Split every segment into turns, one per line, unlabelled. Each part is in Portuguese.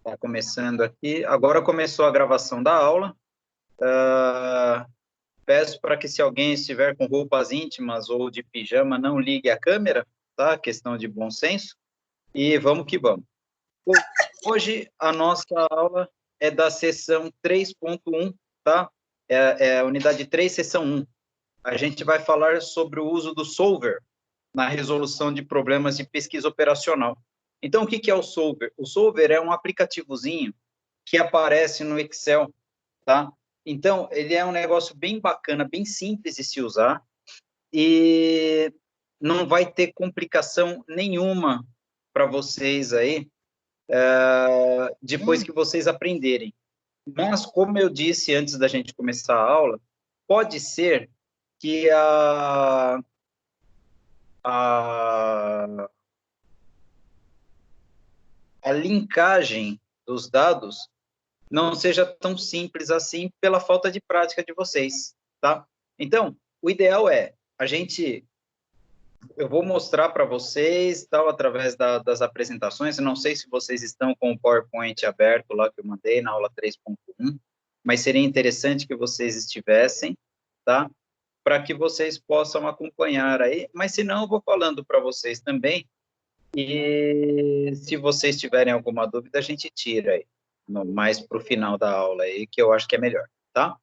Está começando aqui. Agora começou a gravação da aula. Peço para que, se alguém estiver com roupas íntimas ou de pijama, não ligue a câmera, tá? Questão de bom senso. E vamos que vamos. Hoje, a nossa aula é da sessão 3.1, tá? É a unidade 3, sessão 1. A gente vai falar sobre o uso do Solver na resolução de problemas de pesquisa operacional. Então, o que é o Solver? O Solver é um aplicativozinho que aparece no Excel, tá? Então, ele é um negócio bem bacana, bem simples de se usar e não vai ter complicação nenhuma para vocês aí, depois que vocês aprenderem. Mas, como eu disse antes da gente começar a aula, pode ser que a, a linkagem dos dados não seja tão simples assim pela falta de prática de vocês, tá? Então, o ideal é eu vou mostrar para vocês, tal, através das apresentações. Eu não sei se vocês estão com o PowerPoint aberto lá que eu mandei na aula 3.1, mas seria interessante que vocês estivessem, tá? Para que vocês possam acompanhar aí. Mas se não, eu vou falando para vocês também. E se vocês tiverem alguma dúvida, a gente tira aí, mais para o final da aula aí, que eu acho que é melhor, tá?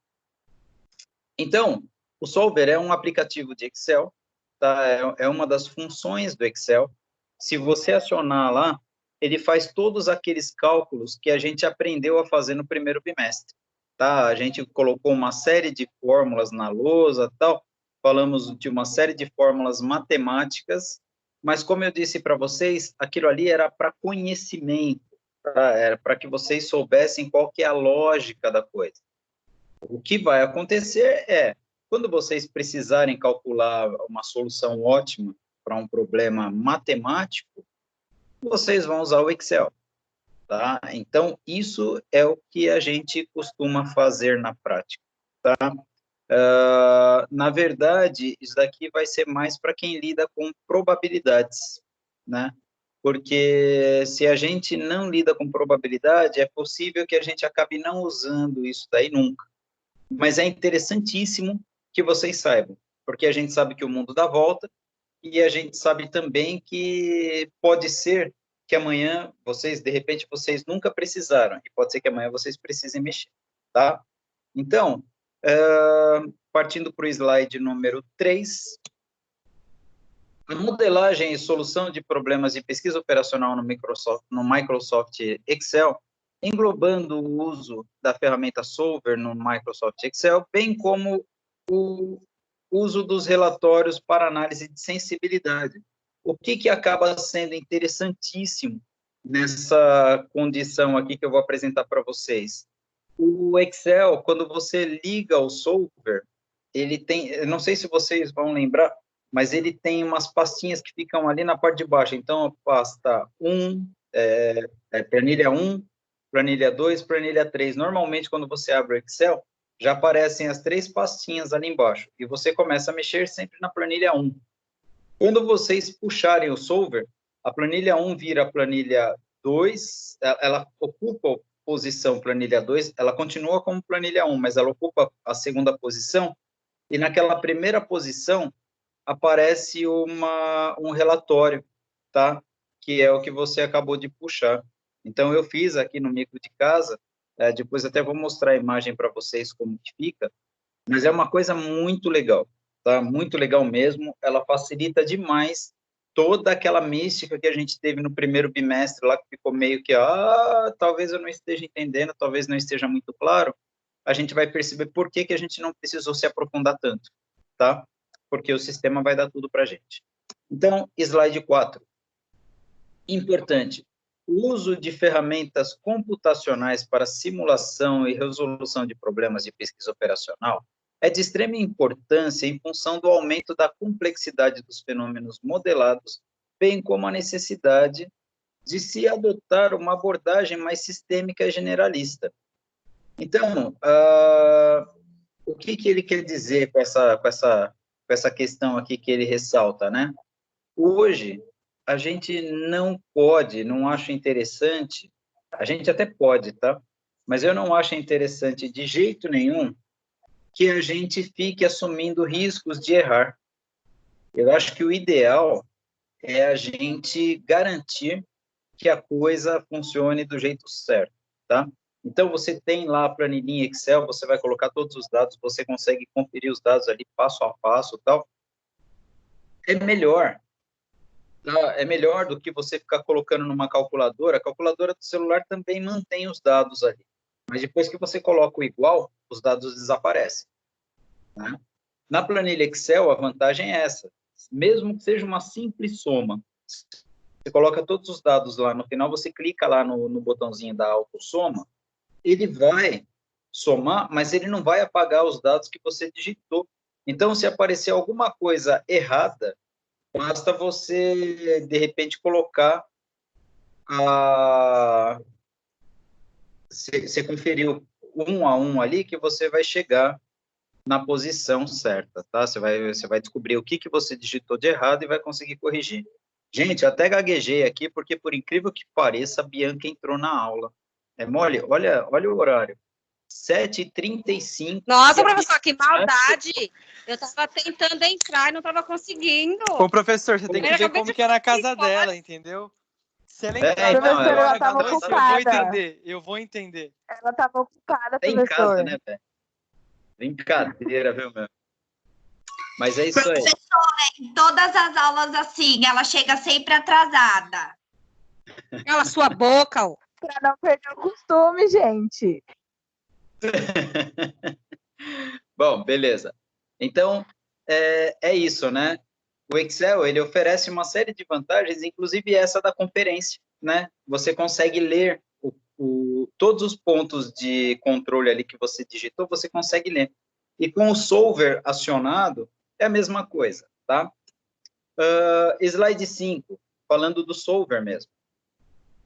Então, o Solver é um aplicativo de Excel, tá? É uma das funções do Excel. Se você acionar lá, ele faz todos aqueles cálculos que a gente aprendeu a fazer no primeiro bimestre, tá? A gente colocou uma série de fórmulas na lousa, tal, falamos de uma série de fórmulas matemáticas, mas como eu disse para vocês, aquilo ali era para conhecimento, tá? Era para que vocês soubessem qual que é a lógica da coisa. O que vai acontecer é, quando vocês precisarem calcular uma solução ótima para um problema matemático, vocês vão usar o Excel, tá? Então, isso é o que a gente costuma fazer na prática, tá? Na verdade, isso daqui vai ser mais para quem lida com probabilidades, né? Porque se a gente não lida com probabilidade, é possível que a gente acabe não usando isso daí nunca. Mas é interessantíssimo que vocês saibam, porque a gente sabe que o mundo dá volta e a gente sabe também que pode ser que amanhã vocês, de repente, vocês nunca precisaram, e pode ser que amanhã vocês precisem mexer, tá? Então, partindo para o slide número 3, a modelagem e solução de problemas de pesquisa operacional no Microsoft Excel, englobando o uso da ferramenta Solver no Microsoft Excel, bem como o uso dos relatórios para análise de sensibilidade. O que acaba sendo interessantíssimo nessa condição aqui que eu vou apresentar para vocês? O Excel, quando você liga o Solver, ele tem, eu não sei se vocês vão lembrar, mas ele tem umas pastinhas que ficam ali na parte de baixo. Então, a pasta 1, planilha 1, planilha 2, planilha 3. Normalmente, quando você abre o Excel, já aparecem as 3 pastinhas ali embaixo. E você começa a mexer sempre na planilha 1. Quando vocês puxarem o solver, a planilha 1 vira a planilha 2, ela ocupa a posição planilha 2, ela continua como planilha 1, mas ela ocupa a segunda posição, e naquela primeira posição aparece um relatório, tá? Que é o que você acabou de puxar. Então, eu fiz aqui no micro de casa, depois até vou mostrar a imagem para vocês como que fica, mas é uma coisa muito legal, tá? Muito legal mesmo. Ela facilita demais toda aquela mística que a gente teve no primeiro bimestre lá, que ficou meio que, talvez eu não esteja entendendo, talvez não esteja muito claro. A gente vai perceber por que a gente não precisou se aprofundar tanto, tá? Porque o sistema vai dar tudo para a gente. Então, slide 4. Importante. O uso de ferramentas computacionais para simulação e resolução de problemas de pesquisa operacional é de extrema importância em função do aumento da complexidade dos fenômenos modelados, bem como a necessidade de se adotar uma abordagem mais sistêmica e generalista. Então, o que ele quer dizer com essa questão aqui que ele ressalta, né? Hoje, a gente não pode, não acho interessante A gente até pode, tá? Mas eu não acho interessante de jeito nenhum que a gente fique assumindo riscos de errar. Eu acho que o ideal é a gente garantir que a coisa funcione do jeito certo, tá? Então, você tem lá a planilhinha Excel, você vai colocar todos os dados, você consegue conferir os dados ali passo a passo, tal. É melhor, tá? É melhor do que você ficar colocando numa calculadora. A calculadora do celular também mantém os dados ali. Mas depois que você coloca o igual, os dados desaparecem, né? Na planilha Excel, a vantagem é essa. Mesmo que seja uma simples soma, você coloca todos os dados lá, no final você clica lá no botãozinho da autossoma, ele vai somar, mas ele não vai apagar os dados que você digitou. Então, se aparecer alguma coisa errada, basta você, de repente, colocar a... Você conferiu um a um ali, que você vai chegar na posição certa, tá? Você vai descobrir o que você digitou de errado e vai conseguir corrigir. Gente, até gaguejei aqui, porque por incrível que pareça, a Bianca entrou na aula. É mole? Olha o horário. 7h35.
Nossa, professor, que maldade! Eu estava tentando entrar e não estava conseguindo.
Ô, professor, você tem que ver como que é na casa dela, entendeu? Se ela entrar
então,
agora,
ela
estava
ocupada. Eu vou entender.
Ela estava ocupada,
tá em
professor.
casa, né, velho? Brincadeira, viu, meu? Mas é isso aí.
Professora, em todas as aulas assim, ela chega sempre atrasada.
Cala sua boca, ó.
Para não perder o costume, gente.
Bom, beleza. Então, é isso, né? O Excel, ele oferece uma série de vantagens, inclusive essa da conferência, né? Você consegue ler todos os pontos de controle ali que você digitou, você consegue ler. E com o solver acionado, é a mesma coisa, tá? Slide 5, falando do solver mesmo.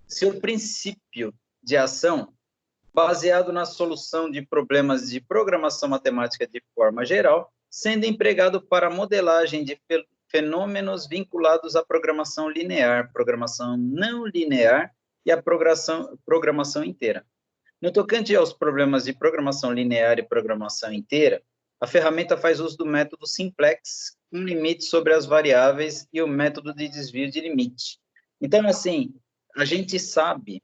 Seu princípio de ação, baseado na solução de problemas de programação matemática de forma geral, sendo empregado para modelagem de fenômenos vinculados à programação linear, programação não linear e à programação inteira. No tocante aos problemas de programação linear e programação inteira, a ferramenta faz uso do método simplex, com limite sobre as variáveis, e o método de desvio de limite. Então, assim, a gente sabe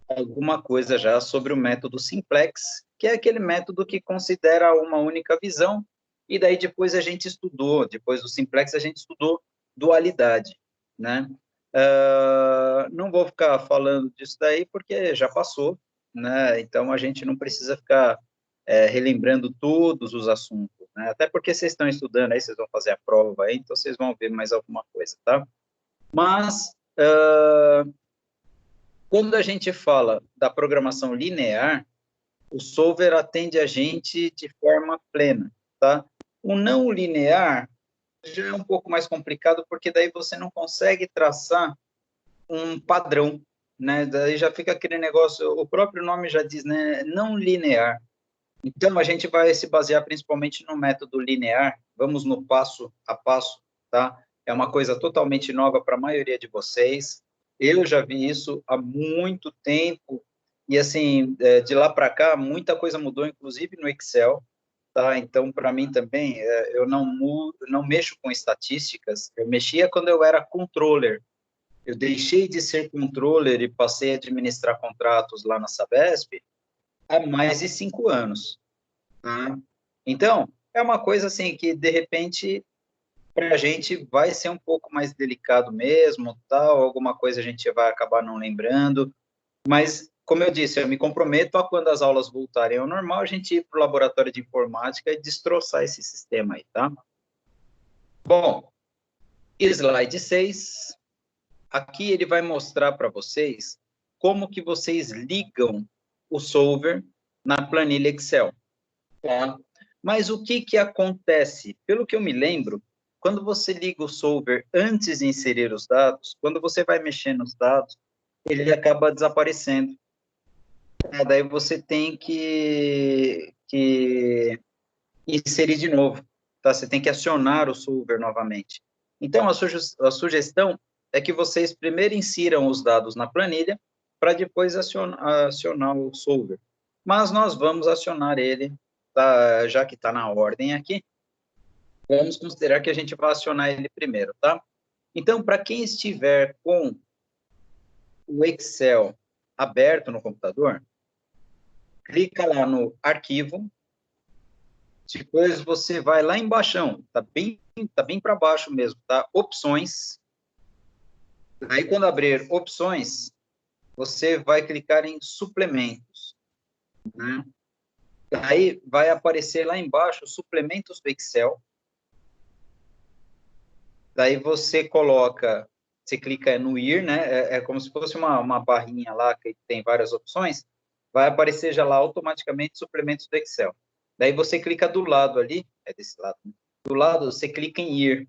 alguma coisa já sobre o método simplex, que é aquele método que considera uma única visão, e daí depois a gente estudou, depois do simplex a gente estudou dualidade, né? Não vou ficar falando disso daí, porque já passou, né? Então a gente não precisa ficar relembrando todos os assuntos, né? Até porque vocês estão estudando aí, vocês vão fazer a prova aí, então vocês vão ver mais alguma coisa, tá? Mas, quando a gente fala da programação linear, o solver atende a gente de forma plena, tá? O não linear já é um pouco mais complicado, porque daí você não consegue traçar um padrão, né? Daí já fica aquele negócio, o próprio nome já diz, né? Não linear. Então, a gente vai se basear principalmente no método linear, vamos no passo a passo, tá? É uma coisa totalmente nova para a maioria de vocês. Eu já vi isso há muito tempo, e assim, de lá para cá, muita coisa mudou, inclusive no Excel, tá? Então, para mim também, eu não mexo com estatísticas, eu mexia quando eu era controller. Eu deixei de ser controller e passei a administrar contratos lá na Sabesp há mais de 5 anos. Tá? Então, é uma coisa assim que, de repente, para a gente vai ser um pouco mais delicado mesmo, tal, alguma coisa a gente vai acabar não lembrando, mas, como eu disse, eu me comprometo a, quando as aulas voltarem ao normal, a gente ir para o laboratório de informática e destroçar esse sistema aí, tá? Bom, slide 6, aqui ele vai mostrar para vocês como que vocês ligam o solver na planilha Excel, tá? Mas o que acontece? Pelo que eu me lembro, quando você liga o solver antes de inserir os dados, quando você vai mexer nos dados, ele acaba desaparecendo. Daí você tem que inserir de novo, tá? Você tem que acionar o solver novamente. Então, a sugestão é que vocês primeiro insiram os dados na planilha, para depois acionar o solver. Mas nós vamos acionar ele, tá, já que está na ordem aqui, vamos considerar que a gente vai acionar ele primeiro, tá? Então, para quem estiver com o Excel aberto no computador, clica lá no arquivo, depois você vai lá embaixo, tá bem para baixo mesmo, tá? Opções. Aí, quando abrir opções, você vai clicar em suplementos, né? Aí vai aparecer lá embaixo suplementos do Excel. Daí você coloca, você clica no IR, né? É como se fosse uma barrinha lá que tem várias opções. Vai aparecer já lá automaticamente suplementos do Excel. Daí você clica do lado ali, é desse lado, né? Do lado você clica em IR,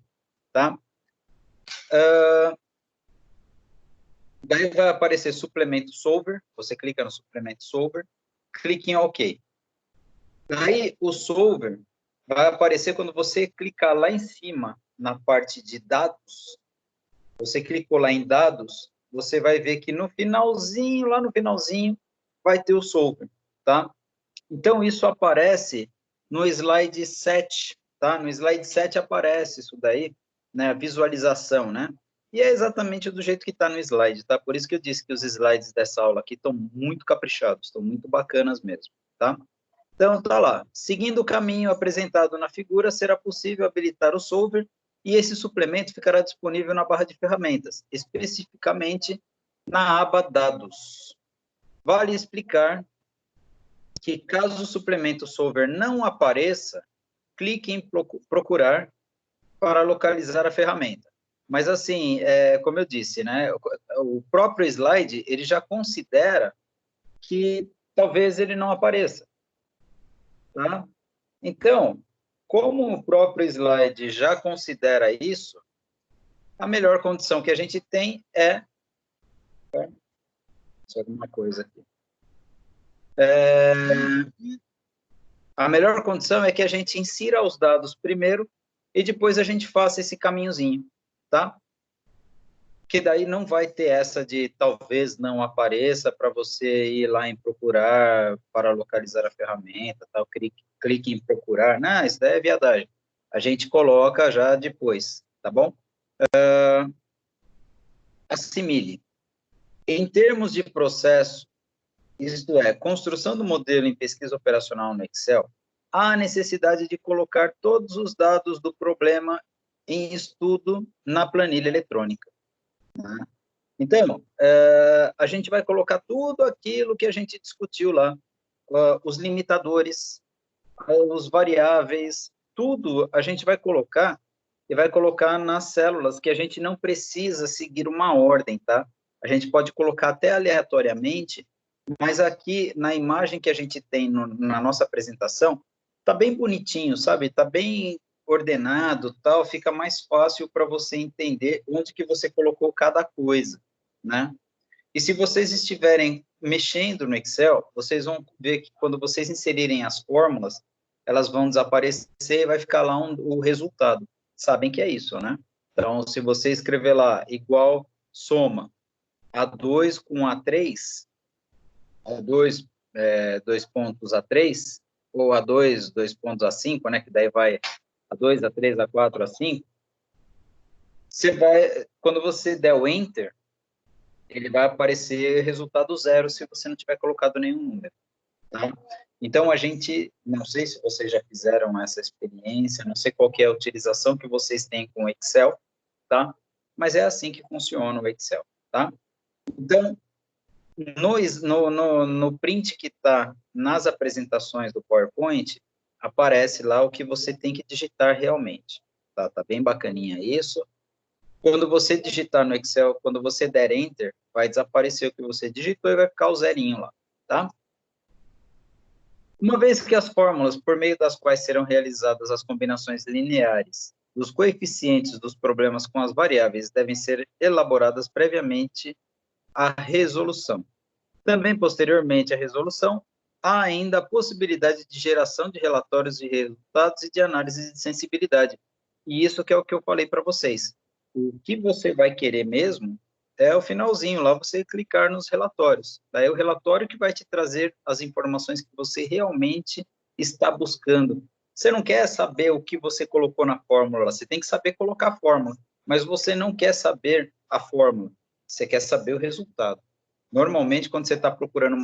tá? Daí vai aparecer suplemento solver, você clica no suplemento solver, clica em OK. Daí o solver vai aparecer quando você clicar lá em cima, na parte de dados, você clicou lá em dados, você vai ver que no finalzinho, lá no finalzinho, vai ter o solver, tá? Então, isso aparece no slide 7, tá? No slide 7 aparece isso daí, né? A visualização, né? E é exatamente do jeito que está no slide, tá? Por isso que eu disse que os slides dessa aula aqui estão muito caprichados, estão muito bacanas mesmo, tá? Então, tá lá. Seguindo o caminho apresentado na figura, será possível habilitar o solver e esse suplemento ficará disponível na barra de ferramentas, especificamente na aba dados. Vale explicar que, caso o suplemento solver não apareça, clique em procurar para localizar a ferramenta. Mas, assim, como eu disse, né, o próprio slide, ele já considera que talvez ele não apareça. Tá? Então, como o próprio slide já considera isso, a melhor condição que a gente tem é... Só alguma coisa aqui. A melhor condição é que a gente insira os dados primeiro e depois a gente faça esse caminhozinho, tá? Que daí não vai ter essa de talvez não apareça para você ir lá em procurar para localizar a ferramenta, tal, clique em procurar. Não, isso daí é viadagem. A gente coloca já depois, tá bom? Assimile. Em termos de processo, isto é, construção do modelo em pesquisa operacional no Excel, há a necessidade de colocar todos os dados do problema em estudo na planilha eletrônica. Então, a gente vai colocar tudo aquilo que a gente discutiu lá, os limitadores, os variáveis, tudo a gente vai colocar e vai colocar nas células que a gente não precisa seguir uma ordem, tá? A gente pode colocar até aleatoriamente, mas aqui na imagem que a gente tem na nossa apresentação, tá bem bonitinho, sabe? Tá bem ordenado, tal, fica mais fácil para você entender onde que você colocou cada coisa, né? E se vocês estiverem mexendo no Excel, vocês vão ver que quando vocês inserirem as fórmulas, elas vão desaparecer e vai ficar lá o resultado. Sabem que é isso, né? Então, se você escrever lá igual soma A2 com A3, A2, 2 pontos A3, ou A2, 2 pontos A5, né? Que daí vai A2, A3, A4, A5, você vai, quando você der o Enter, ele vai aparecer resultado 0 se você não tiver colocado nenhum número, tá? Então, a gente, não sei se vocês já fizeram essa experiência, não sei qual que é a utilização que vocês têm com o Excel, tá? Mas é assim que funciona o Excel, tá? Então, no print que está nas apresentações do PowerPoint, aparece lá o que você tem que digitar realmente, tá? Tá bem bacaninha isso. Quando você digitar no Excel, quando você der Enter, vai desaparecer o que você digitou e vai ficar o zerinho lá, tá? Uma vez que as fórmulas por meio das quais serão realizadas as combinações lineares dos coeficientes dos problemas com as variáveis devem ser elaboradas previamente à resolução. Também, posteriormente à resolução, há ainda a possibilidade de geração de relatórios de resultados e de análise de sensibilidade. E isso que é o que eu falei para vocês. O que você vai querer mesmo é o finalzinho, lá você clicar nos relatórios. Daí é o relatório que vai te trazer as informações que você realmente está buscando. Você não quer saber o que você colocou na fórmula, você tem que saber colocar a fórmula, mas você não quer saber a fórmula, você quer saber o resultado. Normalmente, quando você está procurando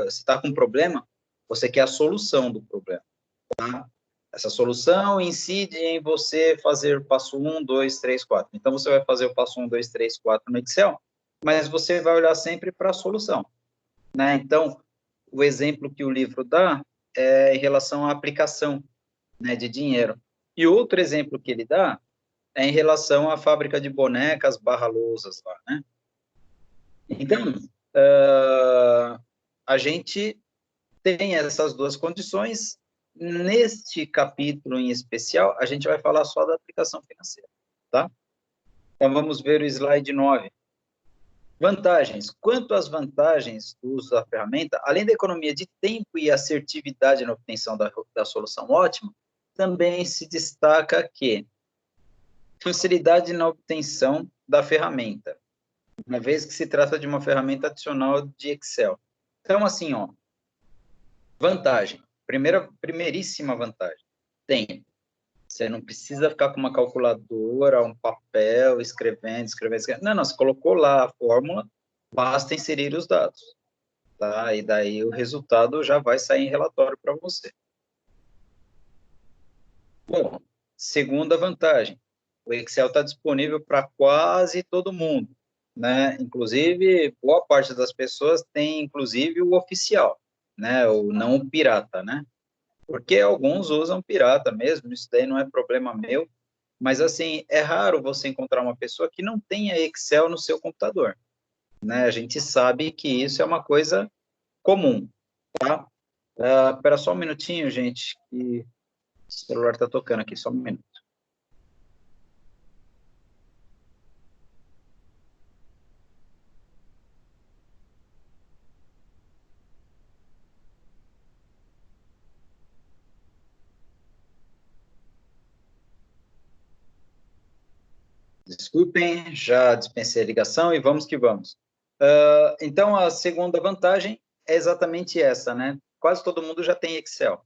você está com um problema, você quer a solução do problema, tá? Essa solução incide em você fazer o passo 1, 2, 3, 4. Então, você vai fazer o passo 1, 2, 3, 4 no Excel, mas você vai olhar sempre para a solução, né? Então, o exemplo que o livro dá é em relação à aplicação, né, de dinheiro. E outro exemplo que ele dá é em relação à fábrica de bonecas barra lousas lá, né? Então, a gente tem essas duas condições. Neste capítulo em especial, a gente vai falar só da aplicação financeira, tá? Então, vamos ver o slide 9. Vantagens. Quanto às vantagens do uso da ferramenta, além da economia de tempo e assertividade na obtenção da solução ótima, também se destaca que facilidade na obtenção da ferramenta, uma vez que se trata de uma ferramenta adicional de Excel. Então, assim, ó, vantagem. Primeiríssima vantagem. Tempo. Você não precisa ficar com uma calculadora, um papel, escrevendo. Não, você colocou lá a fórmula, basta inserir os dados, tá? E daí o resultado já vai sair em relatório para você. Bom, segunda vantagem. O Excel está disponível para quase todo mundo, né? Inclusive, boa parte das pessoas tem, inclusive, o oficial, né? O não o pirata, né? Porque alguns usam pirata mesmo, isso daí não é problema meu, mas, assim, é raro você encontrar uma pessoa que não tenha Excel no seu computador, né? A gente sabe que isso é uma coisa comum, tá? Espera só um minutinho, gente, que o celular está tocando aqui, só um minuto. Desculpem, já dispensei a ligação e vamos que vamos. Então, a segunda vantagem é exatamente essa, né? Quase todo mundo já tem Excel.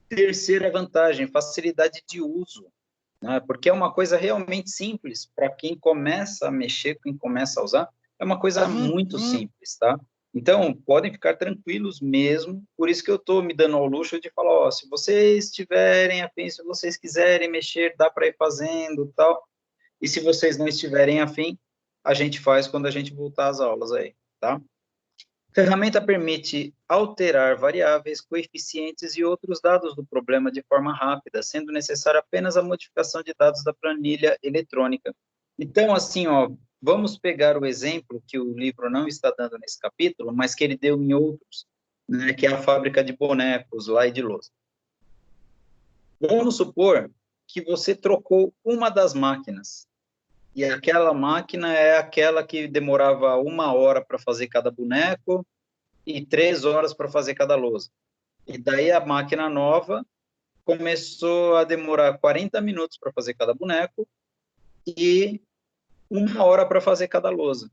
Terceira vantagem, facilidade de uso, né? Porque é uma coisa realmente simples para quem começa a mexer, quem começa a usar, é uma coisa muito simples, tá? Então, podem ficar tranquilos mesmo, por isso que eu estou me dando ao luxo de falar, ó, se vocês tiverem afim, se vocês quiserem mexer, dá para ir fazendo, tal. E se vocês não estiverem afim, a gente faz quando a gente voltar às aulas aí, tá? A ferramenta permite alterar variáveis, coeficientes e outros dados do problema de forma rápida, sendo necessária apenas a modificação de dados da planilha eletrônica. Então, assim, ó, vamos pegar o exemplo que o livro não está dando nesse capítulo, mas que ele deu em outros, né, que é a fábrica de bonecos lá e de lousa. Vamos supor que você trocou uma das máquinas, e aquela máquina é aquela que demorava 1 hora para fazer cada boneco e 3 horas para fazer cada lousa. E daí a máquina nova começou a demorar 40 minutos para fazer cada boneco e 1 hora para fazer cada lousa.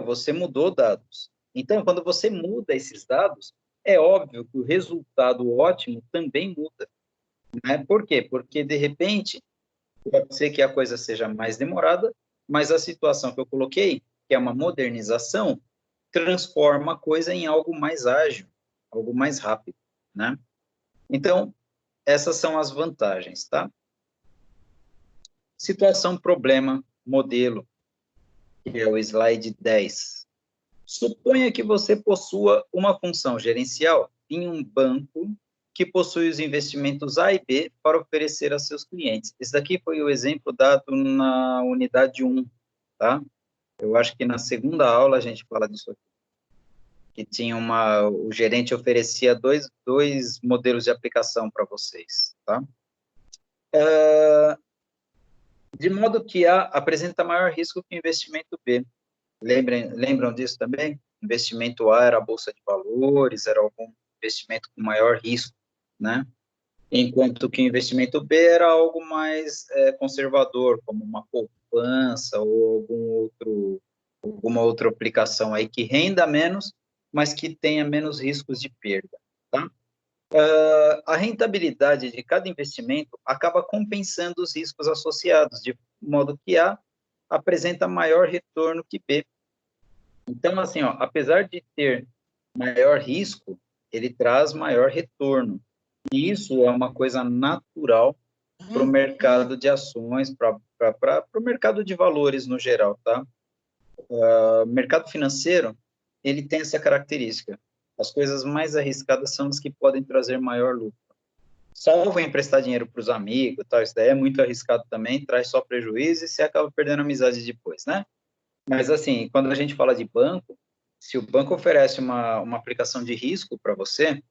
Você mudou dados. Então, quando você muda esses dados, é óbvio que o resultado ótimo também muda, né? Por quê? Porque, de repente, pode ser que a coisa seja mais demorada, mas a situação que eu coloquei, que é uma modernização, transforma a coisa em algo mais ágil, algo mais rápido, né? Então, essas são as vantagens, tá? Situação, problema, modelo, que é o slide 10. Suponha que você possua uma função gerencial em um banco que possui os investimentos A e B para oferecer a seus clientes. Esse daqui foi o exemplo dado na unidade 1, tá? Eu acho que na segunda aula a gente fala disso aqui. Que tinha o gerente oferecia dois modelos de aplicação para vocês, tá? De modo que A apresenta maior risco que o investimento B. Lembram disso também? Investimento A era a bolsa de valores, era algum investimento com maior risco, né? Enquanto que o investimento B era algo mais conservador, como uma poupança ou algum outro alguma outra aplicação aí que renda menos, mas que tenha menos riscos de perda, tá? A rentabilidade de cada investimento acaba compensando os riscos associados, de modo que A apresenta maior retorno que B. Então, assim, ó, apesar de ter maior risco, ele traz maior retorno. E isso é uma coisa natural para o mercado de ações, para o mercado de valores no geral, tá? O mercado financeiro, ele tem essa característica. As coisas mais arriscadas são as que podem trazer maior lucro. Salvo emprestar dinheiro para os amigos, tal, isso daí é muito arriscado também, traz só prejuízo e você acaba perdendo amizade depois, né? Mas, assim, quando a gente fala de banco, se o banco oferece uma aplicação de risco para você,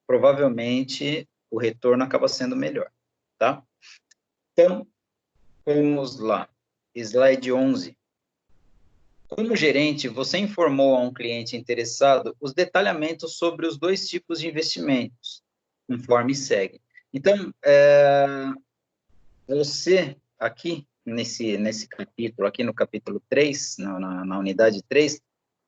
provavelmente o retorno acaba sendo melhor, tá? Então, vamos lá. Slide 11. Como gerente, você informou a um cliente interessado os detalhamentos sobre os dois tipos de investimentos, conforme segue. Então, você, aqui, nesse capítulo, aqui no capítulo 3, na unidade 3,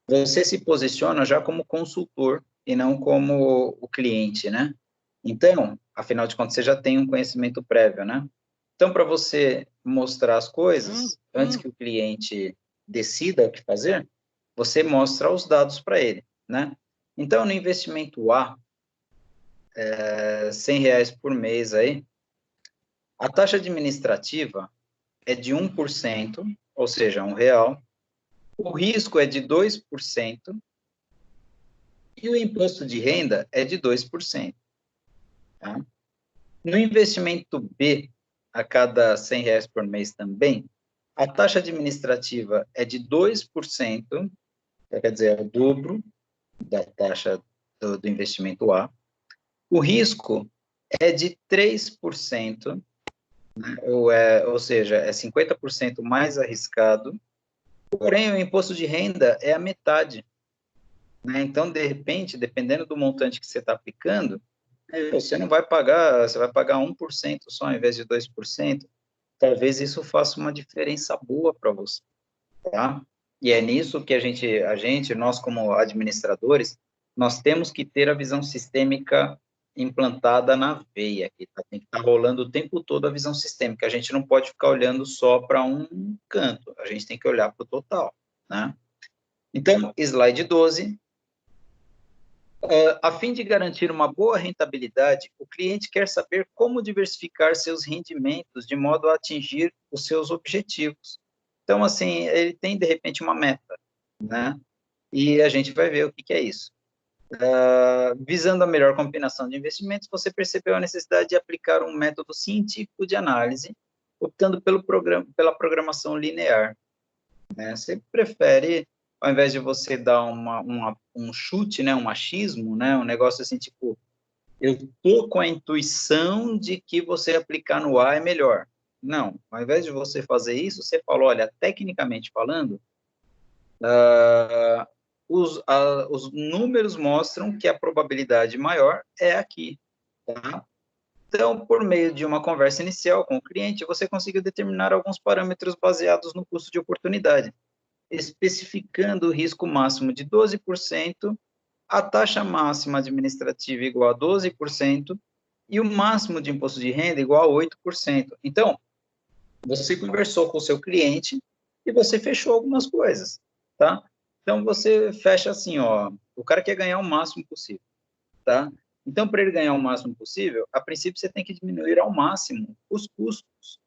você se posiciona já como consultor e não como o cliente, né? Então, afinal de contas, você já tem um conhecimento prévio, né? Então, para você mostrar as coisas, antes que o cliente decida o que fazer, você mostra os dados para ele, né? Então, no investimento A, R$100 por mês aí, a taxa administrativa é de 1%, ou seja, R$1, o risco é de 2%, e o imposto de renda é de 2%. Tá? No investimento B, a cada R$100 por mês também, a taxa administrativa é de 2%, quer dizer, é o dobro da taxa do investimento A. O risco é de 3%, né? ou seja, é 50% mais arriscado, porém o imposto de renda é a metade. Né? Então, de repente, dependendo do montante que você está aplicando, você não vai pagar, você vai pagar 1% só ao invés de 2%. Talvez isso faça uma diferença boa para você, tá? E é nisso que nós como administradores, nós temos que ter a visão sistêmica implantada na veia aqui, tá? Tem que estar rolando o tempo todo a visão sistêmica. A gente não pode ficar olhando só para um canto, a gente tem que olhar para o total, né? Então, slide 12. A fim de garantir uma boa rentabilidade, o cliente quer saber como diversificar seus rendimentos de modo a atingir os seus objetivos. Então, assim, ele tem, de repente, uma meta, né? E a gente vai ver o que é isso. Visando a melhor combinação de investimentos, você percebeu a necessidade de aplicar um método científico de análise, optando pela programação linear. Né? Você prefere, ao invés de você dar um chute, né, um achismo, né, um negócio assim, tipo, eu estou com a intuição de que você aplicar no A é melhor. Não, ao invés de você fazer isso, você fala, olha, tecnicamente falando, os números mostram que a probabilidade maior é aqui, tá? Então, por meio de uma conversa inicial com o cliente, você conseguiu determinar alguns parâmetros baseados no custo de oportunidade, especificando o risco máximo de 12%, a taxa máxima administrativa igual a 12% e o máximo de imposto de renda igual a 8%. Então, você conversou com o seu cliente e você fechou algumas coisas, tá? Então, você fecha assim, ó, o cara quer ganhar o máximo possível, tá? Então, para ele ganhar o máximo possível, a princípio, você tem que diminuir ao máximo os custos,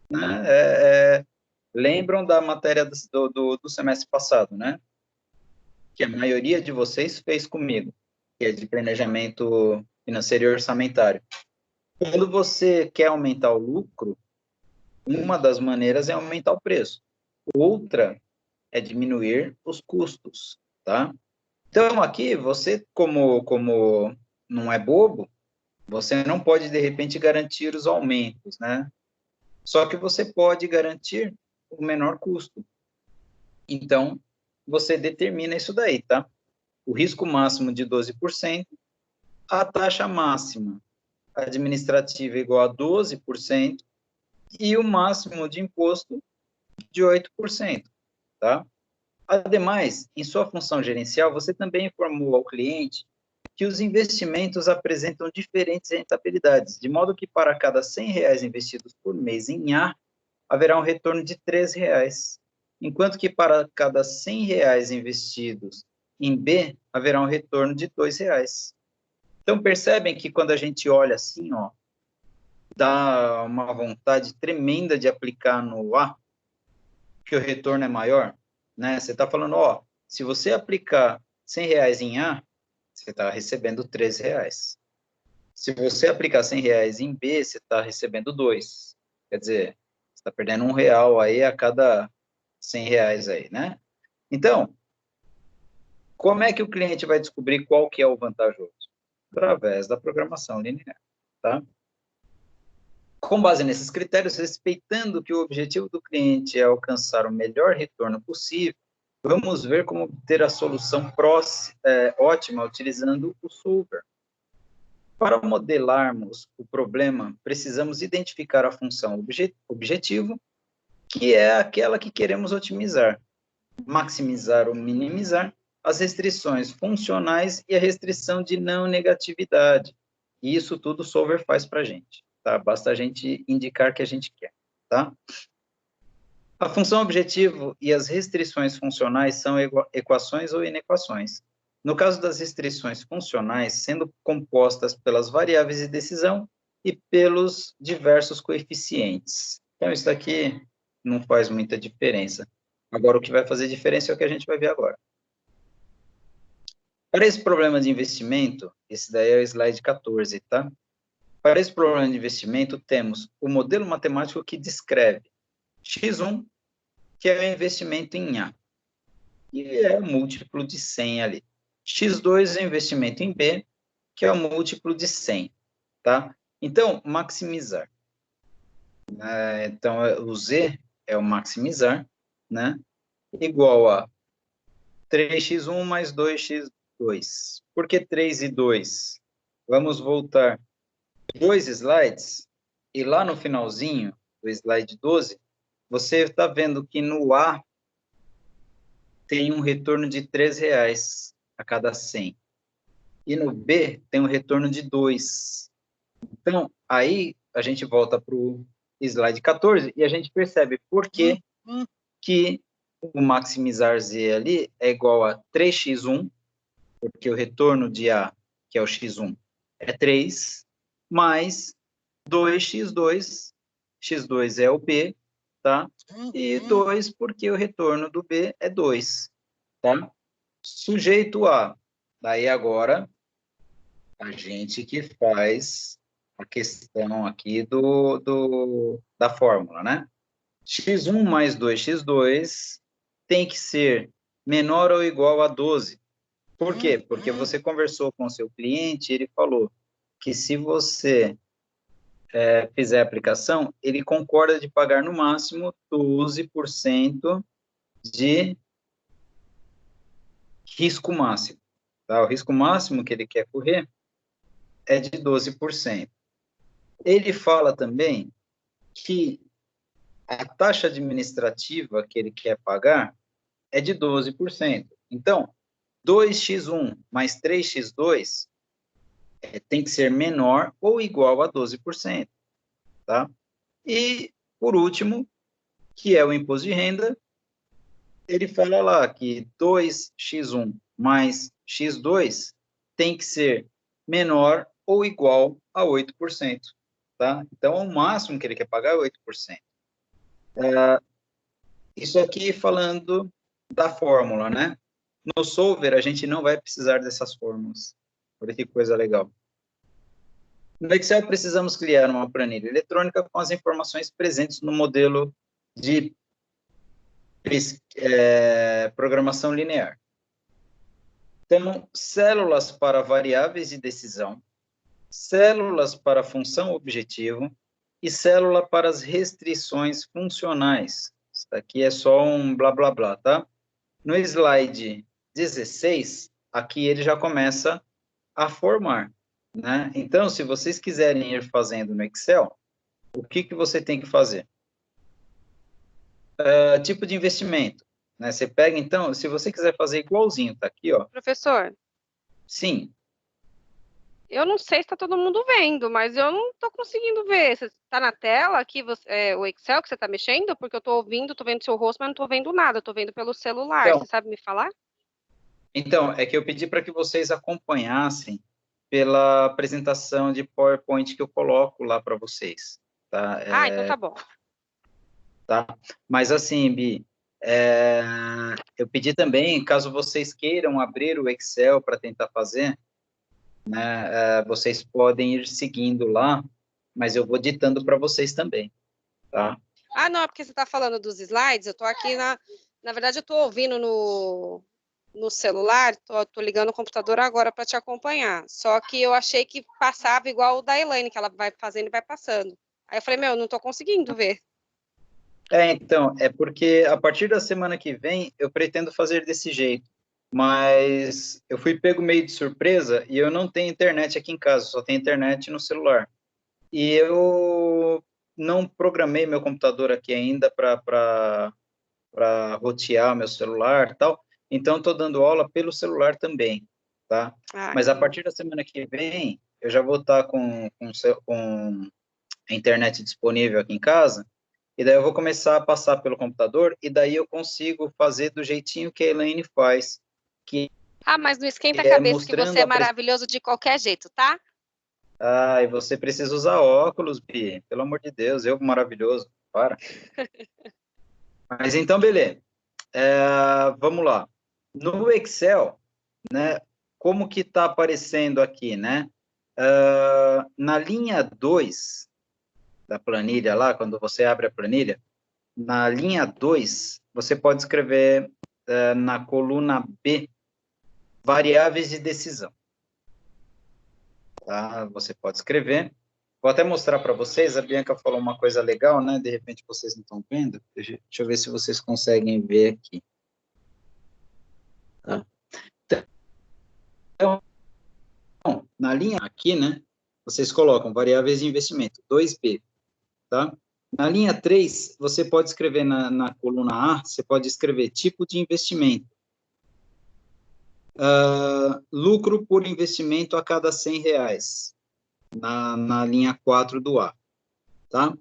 né? Lembram da matéria do semestre passado, né? Que a maioria de vocês fez comigo, que é de planejamento financeiro e orçamentário. Quando você quer aumentar o lucro, uma das maneiras é aumentar o preço. Outra é diminuir os custos, tá? Então, aqui, você, como não é bobo, você não pode, de repente, garantir os aumentos, né? Só que você pode garantir o menor custo. Então, você determina isso daí, tá? O risco máximo de 12%, a taxa máxima administrativa igual a 12% e o máximo de imposto de 8%, tá? Ademais, em sua função gerencial, você também informou ao cliente que os investimentos apresentam diferentes rentabilidades, de modo que para cada R$ 100 investidos por mês em A, haverá um retorno de R$ 3, enquanto que para cada R$ 100 investidos em B, haverá um retorno de R$ 2. Então, percebem que quando a gente olha assim, ó, dá uma vontade tremenda de aplicar no A, que o retorno é maior, né? Você está falando, ó, se você aplicar R$ 100 em A, você está recebendo R$ 3. Se você aplicar R$ 100 em B, você está recebendo 2. Quer dizer, você está perdendo R$ 1 aí a cada R$ 100 aí, né? Então, como é que o cliente vai descobrir qual que é o vantajoso? Através da programação linear, tá? Com base nesses critérios, respeitando que o objetivo do cliente é alcançar o melhor retorno possível, vamos ver como obter a solução ótima utilizando o solver. Para modelarmos o problema, precisamos identificar a função objetivo, que é aquela que queremos otimizar, maximizar ou minimizar as restrições funcionais e a restrição de não negatividade. E isso tudo o solver faz para a gente, tá? Basta a gente indicar que a gente quer, tá? A função objetivo e as restrições funcionais são equações ou inequações. No caso das restrições funcionais, sendo compostas pelas variáveis de decisão e pelos diversos coeficientes. Então, isso daqui não faz muita diferença. Agora, o que vai fazer diferença é o que a gente vai ver agora. Para esse problema de investimento, esse daí é o slide 14, tá? Para esse problema de investimento, temos o modelo matemático que descreve X1, que é o investimento em A, e é o múltiplo de 100 ali. X2 é o investimento em B, que é o múltiplo de 100, tá? Então, maximizar. Então, o Z é o maximizar, né? Igual a 3x1 mais 2x2. Por que 3 e 2? Vamos voltar 2 slides, e lá no finalzinho do slide 12, você está vendo que no A tem um retorno de R$ 3 a cada 100. E no B tem um retorno de 2. Então, aí a gente volta para o slide 14 e a gente percebe por que o maximizar Z ali é igual a 3x1, porque o retorno de A, que é o x1, é 3, mais 2x2, x2 é o B, tá? E 2, porque o retorno do B é 2, tá? Sujeito a, daí agora, a gente que faz a questão aqui da fórmula, né? x1 mais 2x2 tem que ser menor ou igual a 12. Por quê? Porque você conversou com o seu cliente, ele falou que se você fizer a aplicação, ele concorda de pagar no máximo 12% de risco máximo. Tá? O risco máximo que ele quer correr é de 12%. Ele fala também que a taxa administrativa que ele quer pagar é de 12%. Então, 2x1 mais 3x2 tem que ser menor ou igual a 12%. Tá? E, por último, que é o imposto de renda, ele fala lá que 2x1 mais x2 tem que ser menor ou igual a 8%. Tá? Então, o máximo que ele quer pagar é 8%. Isso aqui falando da fórmula, né? No solver, a gente não vai precisar dessas fórmulas. Olha que coisa legal. No Excel, precisamos criar uma planilha eletrônica com as informações presentes no modelo de programação linear. Então, células para variáveis de decisão, células para função objetivo e célula para as restrições funcionais. Isso aqui é só um blá, blá, blá, tá? No slide 16, aqui ele já começa a formar, né? Então, se vocês quiserem ir fazendo no Excel, o que você tem que fazer? Tipo de investimento, né? Você pega, então, se você quiser fazer igualzinho, tá aqui, ó.
Professor,
Sim.
eu não sei se está todo mundo vendo, mas eu não estou conseguindo ver. Você está na tela aqui, o Excel que você está mexendo? Porque eu estou ouvindo, estou vendo seu rosto, mas não estou vendo nada. Estou vendo pelo celular.
Então,
Você sabe me falar?
Então, é que eu pedi para que vocês acompanhassem pela apresentação de PowerPoint que eu coloco lá para vocês, tá?
Então tá bom.
Tá? Mas assim, Bi, eu pedi também, caso vocês queiram abrir o Excel para tentar fazer, né, vocês podem ir seguindo lá, mas eu vou ditando para vocês também, tá?
Não, é porque você está falando dos slides, eu estou aqui Na verdade, eu estou ouvindo no celular, tô ligando o computador agora para te acompanhar. Só que eu achei que passava igual o da Elaine, que ela vai fazendo e vai passando. Aí eu falei, não estou conseguindo ver.
Então, é porque a partir da semana que vem eu pretendo fazer desse jeito, mas eu fui pego meio de surpresa e eu não tenho internet aqui em casa, só tenho internet no celular. E eu não programei meu computador aqui ainda para rotear meu celular e tal, então estou dando aula pelo celular também, tá? Mas a partir da semana que vem eu já vou estar com a internet disponível aqui em casa, e daí eu vou começar a passar pelo computador, e daí eu consigo fazer do jeitinho que a Elaine faz, que
mas não esquenta a cabeça que você é
mostrando
maravilhoso de qualquer jeito, tá?
e você precisa usar óculos, Bi, pelo amor de Deus, eu maravilhoso, para. Mas então, beleza. Vamos lá. No Excel, né, como que está aparecendo aqui, né? Na linha 2 da planilha lá, quando você abre a planilha, na linha 2, você pode escrever na coluna B, variáveis de decisão. Tá? Você pode escrever. Vou até mostrar para vocês, a Bianca falou uma coisa legal, né? De repente vocês não estão vendo. Deixa eu ver se vocês conseguem ver aqui. Tá? Então, na linha aqui, né? Vocês colocam variáveis de investimento, 2B, tá? Na linha 3, você pode escrever na coluna A, você pode escrever tipo de investimento. Lucro por investimento a cada R$100, na linha 4 do A, tá?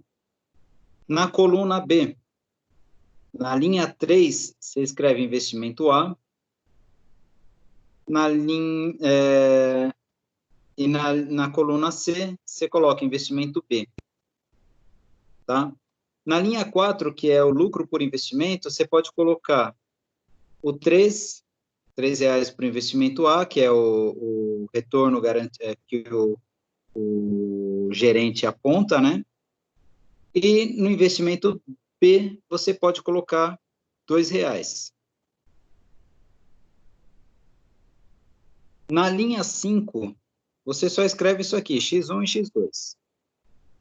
Na coluna B, na linha 3, você escreve investimento A, e na coluna C, você coloca investimento B, tá? Na linha 4, que é o lucro por investimento, você pode colocar o R$3 para o investimento A, que é o retorno que o gerente aponta, né? E no investimento B, você pode colocar R$2. Na linha 5, você só escreve isso aqui, X1 e X2.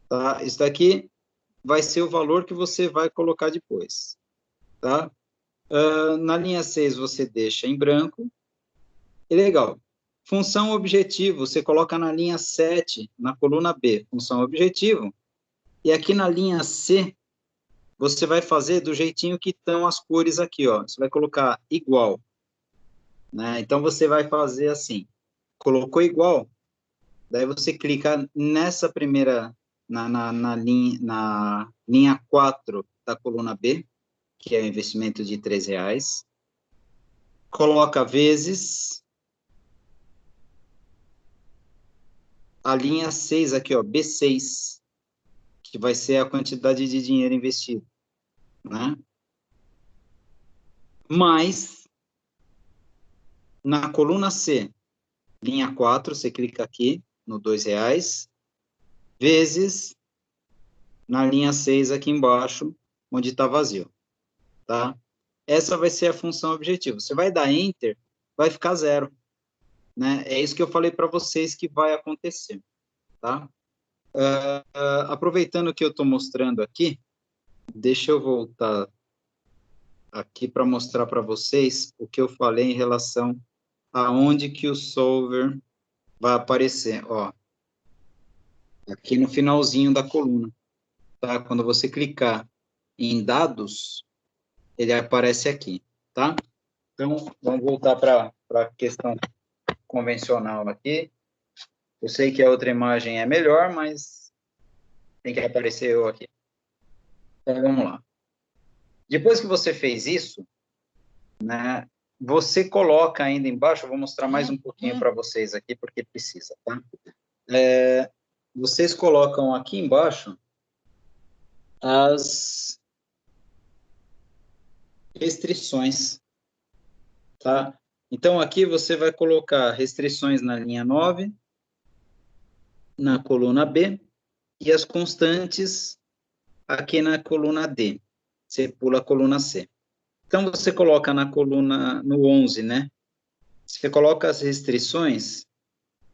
Tá? Isso daqui vai ser o valor que você vai colocar depois. Tá? Na linha 6, você deixa em branco. E legal. Função objetivo, você coloca na linha 7, na coluna B, função objetivo. E aqui na linha C, você vai fazer do jeitinho que estão as cores aqui, ó. Você vai colocar igual. Né? Então, você vai fazer assim. Colocou igual, daí você clica nessa primeira, na linha 4 da coluna B, que é o investimento de R$3. Coloca vezes a linha 6 aqui, ó, B6, que vai ser a quantidade de dinheiro investido, né? Mais, na coluna C, linha 4, você clica aqui no R$2, vezes na linha 6 aqui embaixo, onde está vazio, tá? Essa vai ser a função objetivo. Você vai dar Enter, vai ficar 0, né? É isso que eu falei para vocês que vai acontecer, tá? Aproveitando que eu estou mostrando aqui, deixa eu voltar aqui para mostrar para vocês o que eu falei em relação aonde que o solver vai aparecer, ó. Aqui no finalzinho da coluna, tá? Quando você clicar em dados, ele aparece aqui, tá? Então, vamos voltar para a questão convencional aqui. Eu sei que a outra imagem é melhor, mas tem que aparecer eu aqui. Então, vamos lá. Depois que você fez isso, né, você coloca ainda embaixo, eu vou mostrar mais um pouquinho para vocês aqui, porque precisa, tá? Vocês colocam aqui embaixo as restrições, tá? Então, aqui você vai colocar restrições na linha 9, na coluna B, e as constantes aqui na coluna D. Você pula a coluna C. Então, você coloca na coluna, no 11, né? Você coloca as restrições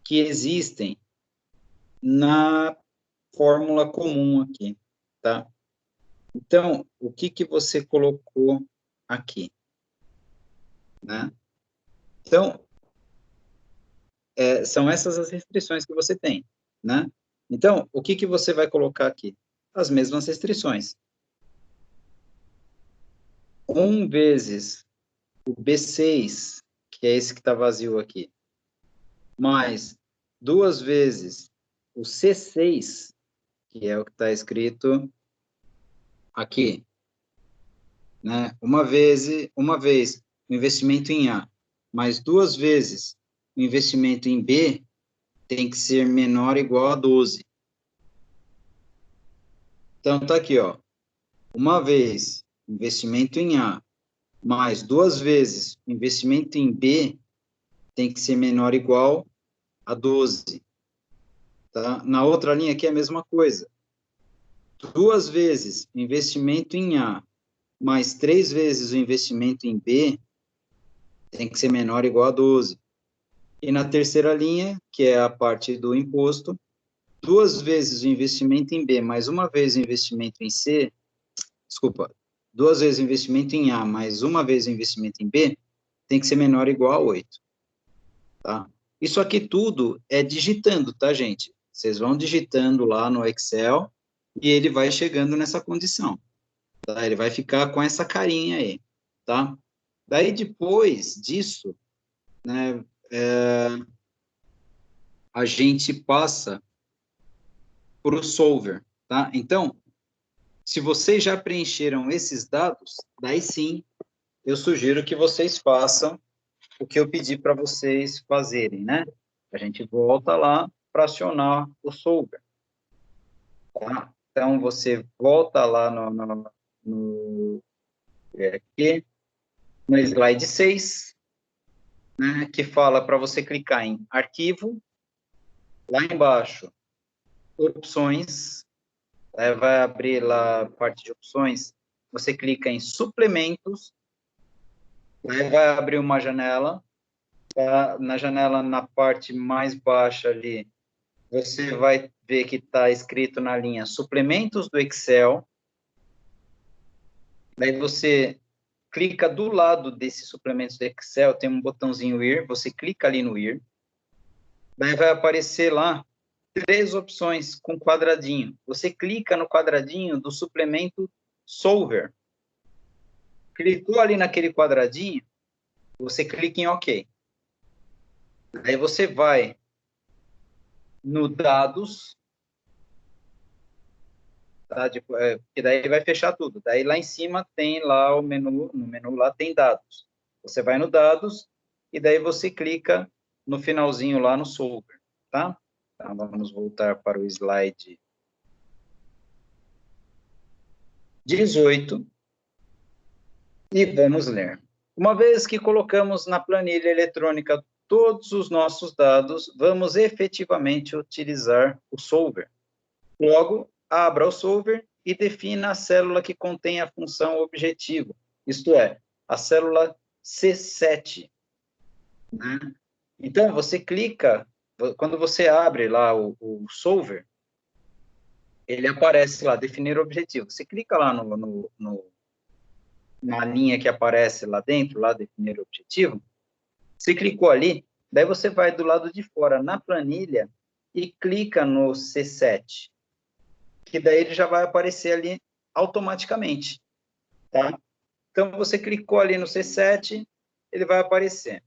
que existem na fórmula comum aqui, tá? Então, o que que você colocou aqui, né? Então, são essas as restrições que você tem, né? Então, o que que você vai colocar aqui? As mesmas restrições. 1 vezes o B6, que é esse que está vazio aqui, mais 2 vezes o C6, que é o que está escrito aqui, né? Uma vez o investimento em A, mais 2 vezes o investimento em B, tem que ser menor ou igual a 12. Então, tá aqui, ó. Uma vez investimento em A, mais 2 vezes o investimento em B, tem que ser menor ou igual a 12. Tá? Na outra linha aqui é a mesma coisa. 2 vezes o investimento em A, mais 3 vezes o investimento em B, tem que ser menor ou igual a 12. E na terceira linha, que é a parte do imposto, 2 vezes o investimento em B, mais 1 vez o investimento em C, desculpa, 2 vezes o investimento em A, mais 1 vez o investimento em B, tem que ser menor ou igual a 8. Tá? Isso aqui tudo é digitando, tá, gente? Vocês vão digitando lá no Excel e ele vai chegando nessa condição. Tá? Ele vai ficar com essa carinha aí, tá? Daí, depois disso, né, a gente passa para o solver, tá? Então, se vocês já preencheram esses dados, daí sim, eu sugiro que vocês façam o que eu pedi para vocês fazerem, né? A gente volta lá para acionar o solver, tá? Então, você volta lá aqui, no slide 6, né, que fala para você clicar em arquivo, lá embaixo, opções, vai abrir lá a parte de opções, você clica em suplementos, aí vai abrir uma janela, tá? Na janela, na parte mais baixa ali, você vai ver que está escrito na linha suplementos do Excel, daí você clica do lado desses suplementos do Excel, tem um botãozinho IR, você clica ali no IR, daí vai aparecer lá 3 opções com quadradinho. Você clica no quadradinho do suplemento Solver. Clicou ali naquele quadradinho, você clica em OK. Aí você vai no Dados, tá? Que daí vai fechar tudo. Daí lá em cima tem lá o menu, no menu lá tem Dados. Você vai no Dados e daí você clica no finalzinho lá no Solver, tá? Então, vamos voltar para o slide 18 e vamos ler. Uma vez que colocamos na planilha eletrônica todos os nossos dados, vamos efetivamente utilizar o solver. Logo, abra o solver e defina a célula que contém a função objetivo, isto é, a célula C7. Né? Então, você clica, quando você abre lá o solver, ele aparece lá, definir objetivo. Você clica lá na linha que aparece lá dentro, lá, definir objetivo, você clicou ali, daí você vai do lado de fora, na planilha, e clica no C7, que daí ele já vai aparecer ali automaticamente, tá? Então, você clicou ali no C7, ele vai aparecer.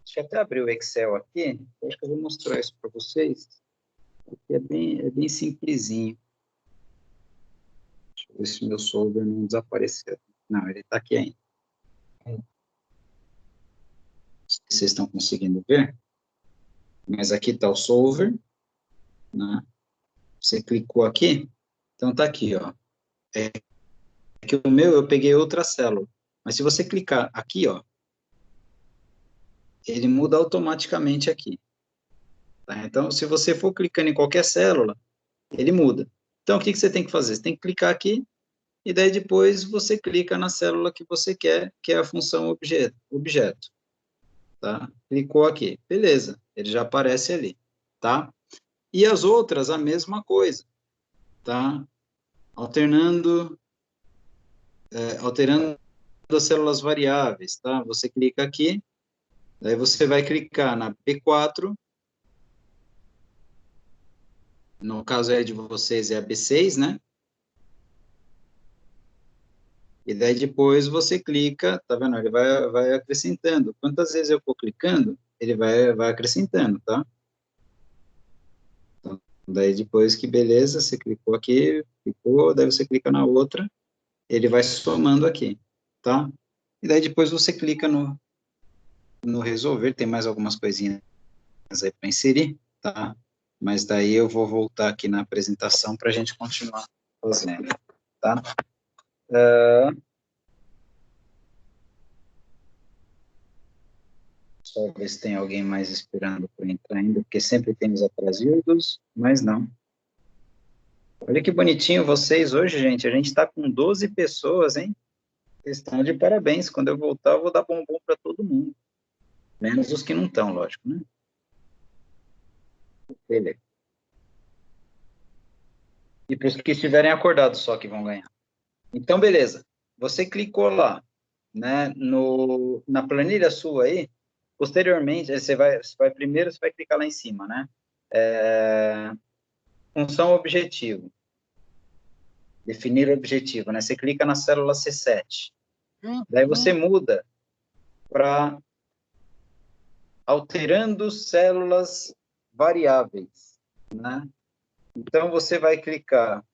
Deixa eu até abrir o Excel aqui. Eu acho que eu vou mostrar isso para vocês. Aqui é bem simplesinho. Deixa eu ver se meu solver não desapareceu. Não, ele está aqui ainda. Vocês estão conseguindo ver? Mas aqui está o solver, né? Você clicou aqui, então está aqui, ó. É que o meu, eu peguei outra célula. Mas se você clicar aqui, ó, ele muda automaticamente aqui. Tá? Então, se você for clicando em qualquer célula, ele muda. Então, o que você tem que fazer? Você tem que clicar aqui, e daí depois você clica na célula que você quer, que é a função objeto. Tá? Clicou aqui, beleza, ele já aparece ali, tá? E as outras, a mesma coisa, tá? Alterando as células variáveis, tá? Você clica aqui, daí você vai clicar na B4, no caso é de vocês é a B6, né? E daí depois você clica, tá vendo? Ele vai acrescentando. Quantas vezes eu for clicando, ele vai acrescentando, tá? Então, daí depois que beleza, você clicou aqui, clicou, daí você clica na outra, ele vai somando aqui, tá? E daí depois você clica no resolver, tem mais algumas coisinhas aí para inserir, tá? Mas daí eu vou voltar aqui na apresentação para a gente continuar fazendo, tá? Só ver se tem alguém mais esperando para entrar ainda, porque sempre tem os atrasados, mas não. Olha que bonitinho vocês hoje, gente. A gente está com 12 pessoas, hein? Vocês estão de parabéns. Quando eu voltar, eu vou dar bombom para todo mundo. Menos os que não estão, lógico, né? Beleza. E para os que estiverem acordados só que vão ganhar. Então, beleza. Você clicou lá, né, na planilha sua aí, posteriormente, você vai primeiro, você vai clicar lá em cima, né? Função objetivo. Definir o objetivo, né? Você clica na célula C7. Daí você muda para alterando células variáveis, né? Então, você vai clicar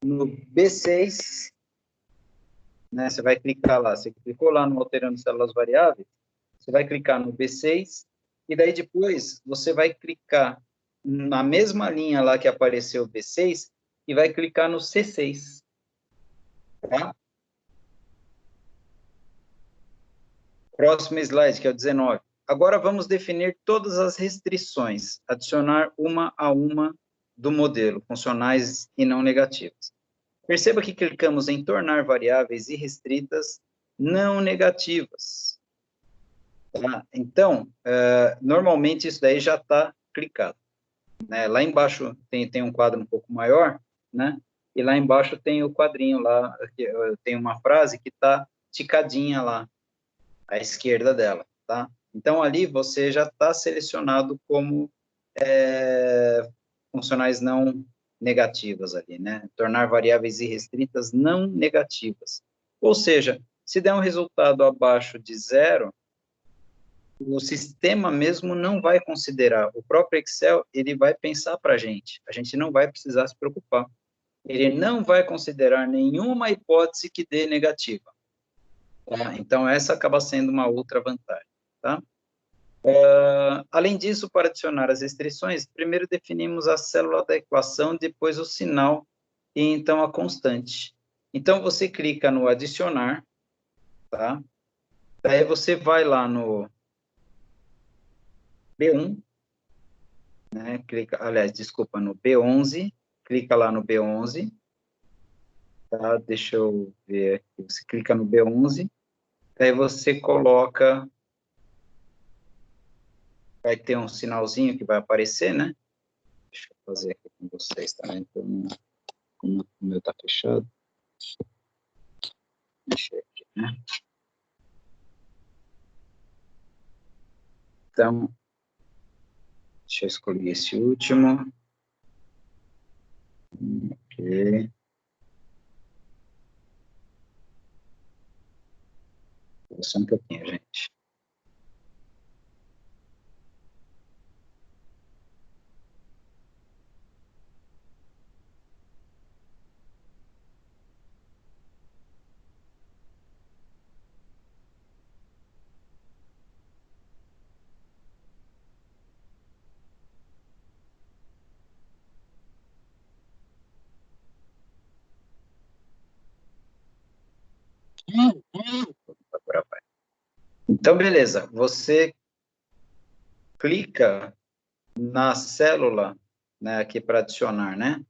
no B6, né? Você vai clicar lá, você clicou lá no alterando células variáveis, você vai clicar no B6, e daí depois você vai clicar na mesma linha lá que apareceu o B6, e vai clicar no C6, tá? Próximo slide, que é o 19. Agora vamos definir todas as restrições, adicionar uma a uma do modelo, funcionais e não negativas. Perceba que clicamos em tornar variáveis irrestritas não negativas. Tá? Então, normalmente isso daí já está clicado. Né? Lá embaixo tem um quadro um pouco maior, né? E lá embaixo tem o quadrinho lá, tem uma frase que está ticadinha lá, à esquerda dela, tá? Então, ali você já está selecionado como funcionais não negativas ali, né? Tornar variáveis irrestritas não negativas. Ou seja, se der um resultado abaixo de 0, o sistema mesmo não vai considerar. O próprio Excel, ele vai pensar para a gente não vai precisar se preocupar. Ele não vai considerar nenhuma hipótese que dê negativa. Tá? Então, essa acaba sendo uma outra vantagem. Tá? Além disso, para adicionar as restrições, primeiro definimos a célula da equação, depois o sinal e então a constante. Então, você clica no adicionar, tá? Daí você vai lá no B1, né? Clica, aliás, desculpa, no B11, clica lá no B11, tá? Deixa eu ver aqui, você clica no B11, daí você coloca, vai ter um sinalzinho que vai aparecer, né? Deixa eu fazer aqui com vocês, tá? Então, como o meu tá fechado, deixa eu aqui, né? Então, deixa eu escolher esse último. Ok. Só um pouquinho, gente. Agora vai. Então, beleza. Você clica na célula, né, aqui para adicionar, né?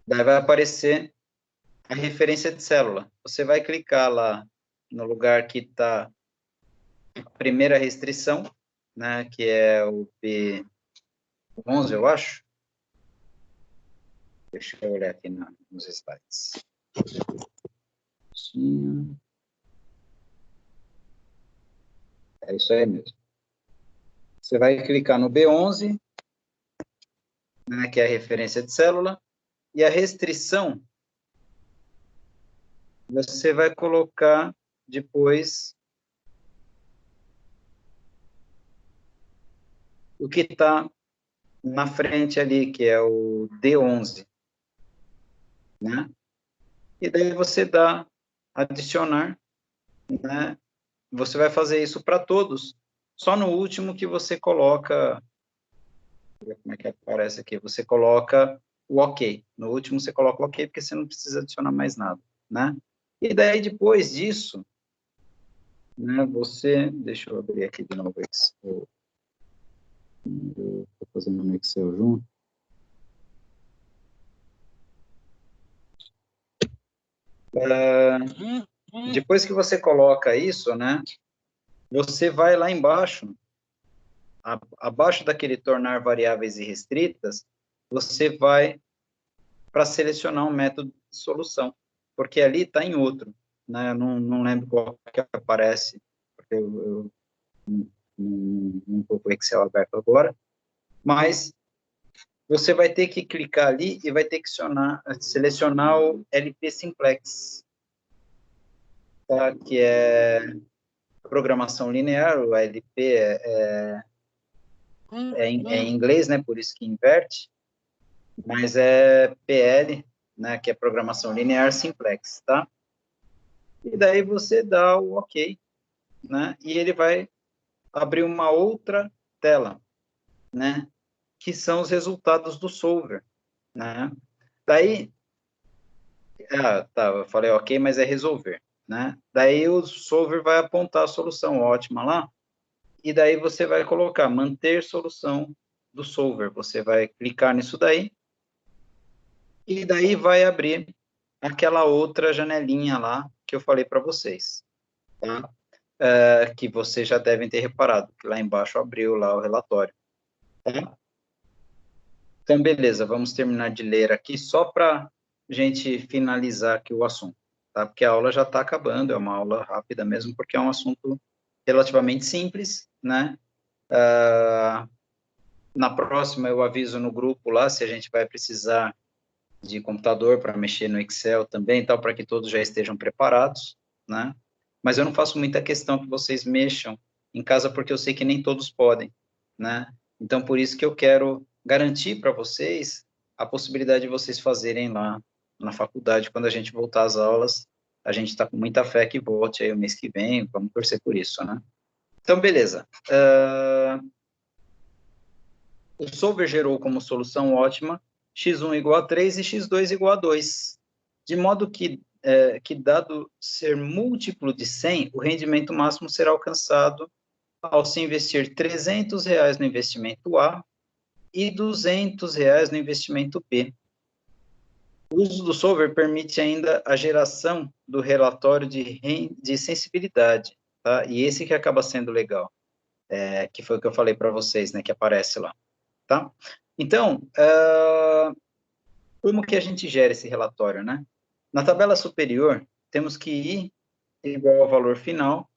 Daí vai aparecer a referência de célula. Você vai clicar lá no lugar que está a primeira restrição, né, que é o P11, eu acho. Deixa eu olhar aqui nos slides. Sim. É isso aí mesmo. Você vai clicar no B11, né, que é a referência de célula, e a restrição, você vai colocar depois o que está na frente ali, que é o D11, né? E daí você dá adicionar, né? Você vai fazer isso para todos, só no último que você coloca, como é que aparece aqui, você coloca o OK. No último você coloca o OK, porque você não precisa adicionar mais nada, né? E daí, depois disso, né, deixa eu abrir aqui de novo o Excel. Eu estou fazendo no Excel junto. Depois que você coloca isso, né, você vai lá embaixo, abaixo daquele tornar variáveis irrestritas, você vai para selecionar um método de solução, porque ali está em outro, né, não lembro qual que aparece, porque eu não estou com o Excel aberto agora, mas você vai ter que clicar ali e vai ter que selecionar o LP Simplex, tá? Que é programação linear, o LP é em inglês, né? Por isso que inverte, mas é PL, né? Que é programação linear simplex, tá? E daí você dá o OK, né? E ele vai abrir uma outra tela, né? Que são os resultados do solver, né? Daí, tá, eu falei OK, mas é resolver, né? Daí o solver vai apontar a solução ótima lá, e daí você vai colocar manter solução do solver. Você vai clicar nisso daí, e daí vai abrir aquela outra janelinha lá que eu falei para vocês, tá? Que vocês já devem ter reparado, que lá embaixo abriu lá o relatório, tá? Então, beleza, vamos terminar de ler aqui só para gente finalizar aqui o assunto, tá? Porque a aula já está acabando, é uma aula rápida mesmo, porque é um assunto relativamente simples, né? Na próxima eu aviso no grupo lá se a gente vai precisar de computador para mexer no Excel também, tal, para que todos já estejam preparados, né? Mas eu não faço muita questão que vocês mexam em casa, porque eu sei que nem todos podem, né? Então, por isso que eu quero garantir para vocês a possibilidade de vocês fazerem lá na faculdade, quando a gente voltar às aulas, a gente está com muita fé que volte aí o mês que vem, vamos torcer por isso, né? Então, beleza. O solver gerou como solução ótima x1 igual a 3 e x2 igual a 2, de modo que dado ser múltiplo de 100, o rendimento máximo será alcançado ao se investir R$300 no investimento A e R$200 no investimento B. O uso do solver permite ainda a geração do relatório de sensibilidade, tá? E esse que acaba sendo legal, que foi o que eu falei para vocês, né, que aparece lá, tá? Então, como que a gente gera esse relatório, né? Na tabela superior, temos que I igual ao valor final,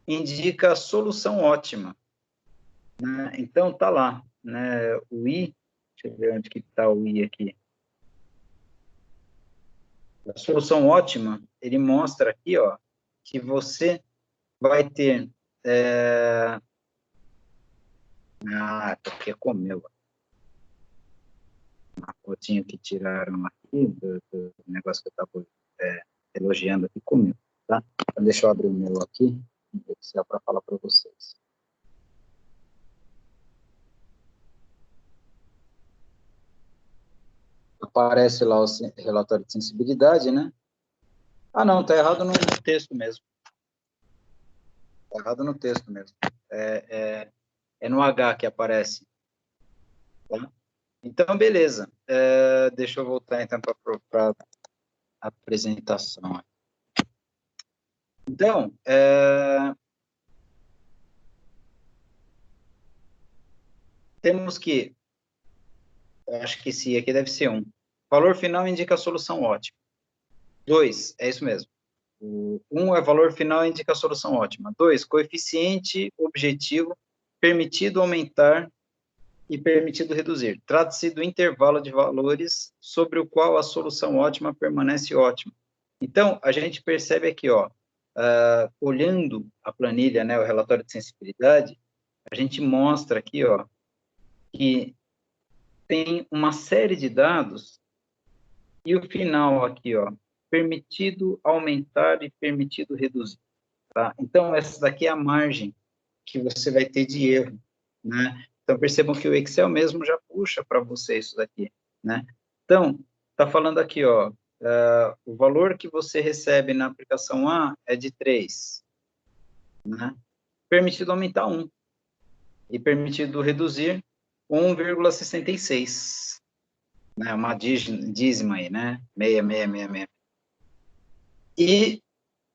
indica a solução ótima, né? Então, tá lá, né? O I, deixa eu ver onde que está o I aqui. A solução ótima, ele mostra aqui, ó, que você vai ter... porque comeu. Uma fotinho que tiraram aqui do negócio que eu estava elogiando aqui, comeu, tá? Então, deixa eu abrir o meu aqui, no Excel, para falar para vocês. Aparece lá o relatório de sensibilidade, né? Ah, não, tá errado no texto mesmo. Tá errado no texto mesmo. É no H que aparece. Tá? Então, beleza. Deixa eu voltar, então, para a apresentação. Então, temos que... Eu acho que esse aqui deve ser 1. Valor final indica a solução ótima. 2, é isso mesmo. 1 é valor final indica a solução ótima. 2, coeficiente objetivo permitido aumentar e permitido reduzir. Trata-se do intervalo de valores sobre o qual a solução ótima permanece ótima. Então, a gente percebe aqui, ó, olhando a planilha, né, o relatório de sensibilidade, a gente mostra aqui, ó, que tem uma série de dados e o final aqui, ó, permitido aumentar e permitido reduzir, tá? Então, essa daqui é a margem que você vai ter de erro, né? Então, percebam que o Excel mesmo já puxa para você isso daqui, né? Então, tá falando aqui, ó, o valor que você recebe na aplicação A é de 3, né? Permitido aumentar 1 e permitido reduzir 1,66, né? Uma dízima aí, né? 6666. E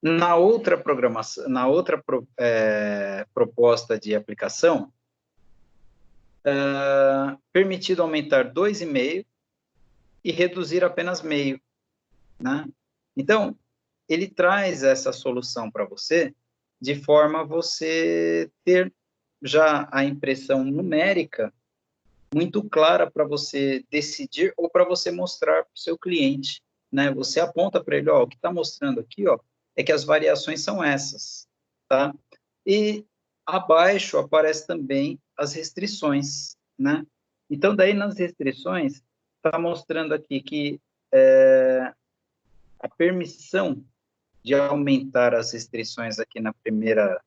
na outra programação, na outra proposta de aplicação, permitido aumentar 2,5 e reduzir apenas meio, né? Então, ele traz essa solução para você de forma a você ter já a impressão numérica muito clara para você decidir ou para você mostrar para o seu cliente, né? Você aponta para ele, ó, o que está mostrando aqui, ó, é que as variações são essas, tá? E abaixo aparece também as restrições, né? Então, daí nas restrições, está mostrando aqui que a permissão de aumentar as restrições aqui na primeira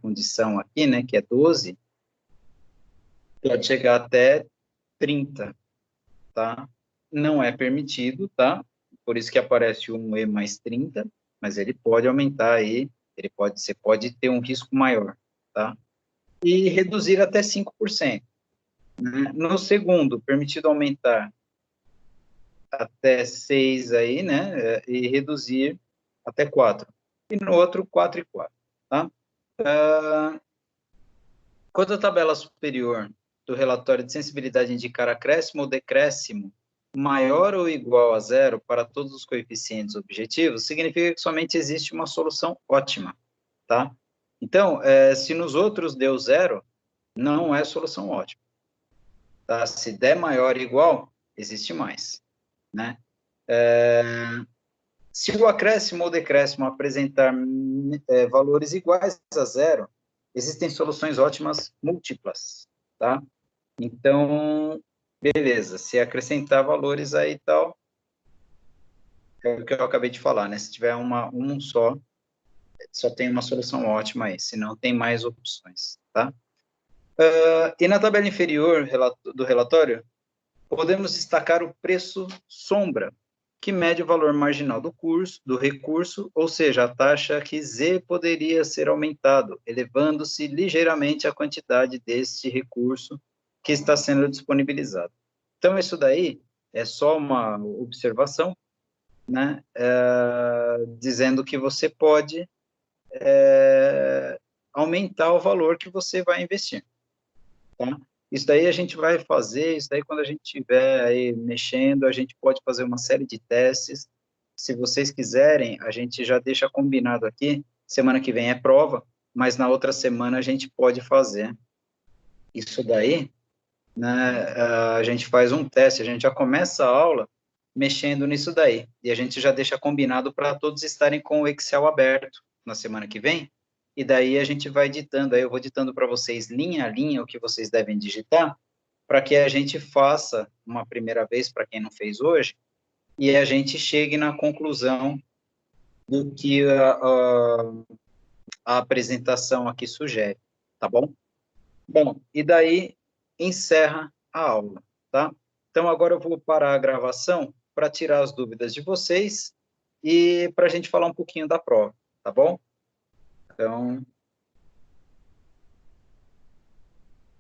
condição aqui, né, que é 12, pode chegar até 30, tá? Não é permitido, tá? Por isso que aparece um E mais 30, mas ele pode aumentar aí, você pode ter um risco maior, tá? E reduzir até 5%. Né? No segundo, permitido aumentar até 6 aí, né? E reduzir até 4. E no outro, 4 e 4, tá? Quando a tabela superior do relatório de sensibilidade indicar acréscimo ou decréscimo maior ou igual a 0 para todos os coeficientes objetivos, significa que somente existe uma solução ótima, tá? Então, se nos outros deu 0, não é solução ótima, tá? Se der maior ou igual, existe mais, né? Se o acréscimo ou decréscimo apresentar valores iguais a 0, existem soluções ótimas múltiplas, tá? Então, beleza, se acrescentar valores aí e tal, é o que eu acabei de falar, né? Se tiver um só tem uma solução ótima aí, se não tem mais opções, tá? E na tabela inferior do relatório, podemos destacar o preço sombra, que mede o valor marginal do recurso, ou seja, a taxa que Z poderia ser aumentado, elevando-se ligeiramente a quantidade deste recurso que está sendo disponibilizado. Então, isso daí é só uma observação, né, dizendo que você pode aumentar o valor que você vai investir, tá? Isso daí a gente vai fazer, isso daí quando a gente estiver aí mexendo, a gente pode fazer uma série de testes. Se vocês quiserem, a gente já deixa combinado aqui, semana que vem é prova, mas na outra semana a gente pode fazer isso daí, né? A gente faz um teste, a gente já começa a aula mexendo nisso daí, e a gente já deixa combinado para todos estarem com o Excel aberto, na semana que vem, e daí a gente vai ditando, aí eu vou ditando para vocês linha a linha o que vocês devem digitar, para que a gente faça uma primeira vez, para quem não fez hoje, e a gente chegue na conclusão do que a apresentação aqui sugere, tá bom? Bom, e daí encerra a aula, tá? Então, agora eu vou parar a gravação para tirar as dúvidas de vocês e para a gente falar um pouquinho da prova, tá bom? Então,